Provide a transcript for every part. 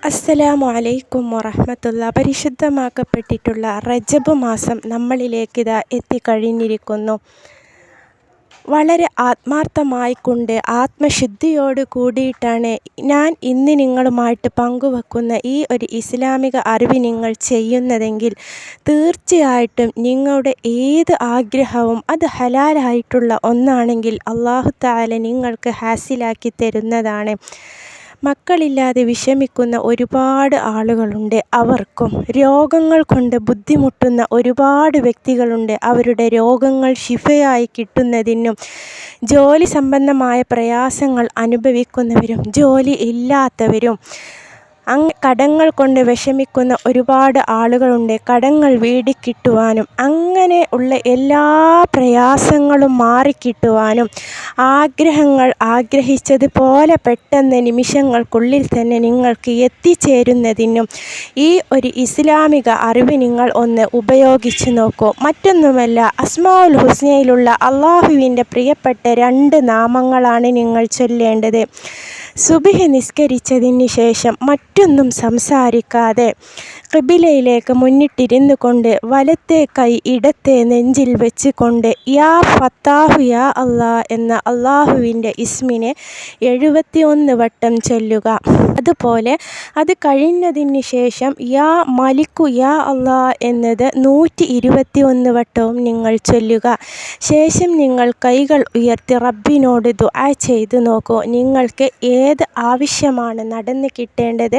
അസ്സലാമു അലൈക്കും വറഹ്മത്തുള്ളാഹി. പരിശുദ്ധമാക്കപ്പെട്ടിട്ടുള്ള റജബ് മാസം നമ്മളിലേക്കിതാ എത്തിക്കഴിഞ്ഞിരിക്കുന്നു. വളരെ ആത്മാർത്ഥമായിക്കൊണ്ട് ആത്മശുദ്ധിയോട് കൂടിയിട്ടാണ് ഞാൻ ഇന്ന് നിങ്ങളുമായിട്ട് പങ്കുവെക്കുന്ന ഈ ഒരു ഇസ്ലാമിക അറിവ് നിങ്ങൾ ചെയ്യുന്നതെങ്കിൽ തീർച്ചയായിട്ടും നിങ്ങളുടെ ഏത് ആഗ്രഹവും അത് ഹലാലായിട്ടുള്ള ഒന്നാണെങ്കിൽ അല്ലാഹു തആല നിങ്ങൾക്ക് ഹാസിലാക്കി തരുന്നതാണ്. മക്കളില്ലാതെ വിഷമിക്കുന്ന ഒരുപാട് ആളുകളുണ്ട്. അവർക്കും രോഗങ്ങൾ കൊണ്ട് ബുദ്ധിമുട്ടുന്ന ഒരുപാട് വ്യക്തികളുണ്ട്. അവരുടെ രോഗങ്ങൾ ശിഫയായി കിട്ടുന്നതിനും ജോലി സംബന്ധമായ പ്രയാസങ്ങൾ അനുഭവിക്കുന്നവരും ജോലി ഇല്ലാത്തവരും കടങ്ങൾ കൊണ്ട് വിഷമിക്കുന്ന ഒരുപാട് ആളുകളുണ്ട്. കടങ്ങൾ വീടിക്കിട്ടുവാനും അങ്ങനെ ഉള്ള എല്ലാ പ്രയാസങ്ങളും മാറിക്കിട്ടുവാനും ആഗ്രഹങ്ങൾ ആഗ്രഹിച്ചതുപോലെ പെട്ടെന്ന് നിമിഷങ്ങൾക്കുള്ളിൽ തന്നെ നിങ്ങൾക്ക് എത്തിച്ചേരുന്നതിനും ഈ ഒരു ഇസ്ലാമിക അറിവ് നിങ്ങൾ ഒന്ന് ഉപയോഗിച്ച് നോക്കൂ. മറ്റൊന്നുമല്ല, അസ്മാഉൽ ഹുസ്നയിലുള്ള അള്ളാഹുവിൻ്റെ പ്രിയപ്പെട്ട 2 നാമങ്ങളാണ് നിങ്ങൾ ചൊല്ലേണ്ടത്. സുബ്ഹ് നിസ്കരിച്ചതിന് ശേഷം മറ്റൊന്നും സംസാരിക്കാതെ ഖിബിലയിലേക്ക് മുന്നിട്ടിരുന്നു കൊണ്ട് വലത്തെ കൈ ഇടത്തെ നെഞ്ചിൽ വെച്ച് കൊണ്ട് യാ ഫത്താഹു യാ അല്ലാ എന്ന അള്ളാഹുവിൻ്റെ ഇസ്മിനെ 71 വട്ടം ചൊല്ലുക. അതുപോലെ അത് കഴിഞ്ഞതിന് ശേഷം യാ മലിക്കു യാ അല്ലാ എന്നത് 121 വട്ടവും നിങ്ങൾ ചൊല്ലുക. ശേഷം നിങ്ങൾ കൈകൾ ഉയർത്തി റബ്ബിനോട് ദുആ ചെയ്ത് നോക്കൂ. നിങ്ങൾക്ക് ഏത് ആവശ്യമാണ് നടന്നു കിട്ടേണ്ടത്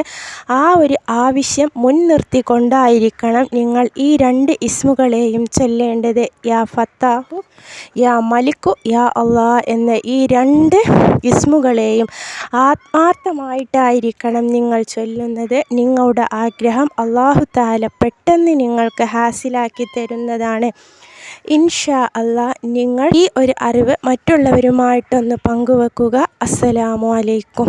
ആ ഒരു ആവശ്യം മുൻനിർത്തിക്കൊണ്ടായിരിക്കണം നിങ്ങൾ ഈ 2 ഇസ്മുകളെയും ചൊല്ലേണ്ടത്. യാ ഫത്താഹു യാ മലിക്കു യാ അല്ലാ എന്ന ഈ 2 ഇസ്മുകളെയും ആത്മാർത്ഥമായിട്ടായിരിക്കണം നിങ്ങൾ ചൊല്ലുന്നത്. നിങ്ങളുടെ ആഗ്രഹം അല്ലാഹു തആല പെട്ടെന്ന് നിങ്ങൾക്ക് ഹാസിലാക്കി തരുന്നതാണ്. ഇൻഷാ അല്ലാ നിങ്ങൾ ഈ ഒരു അറിവ് മറ്റുള്ളവരുമായിട്ടൊന്ന് പങ്കുവെക്കുക. അസ്സലാമു അലൈക്കും.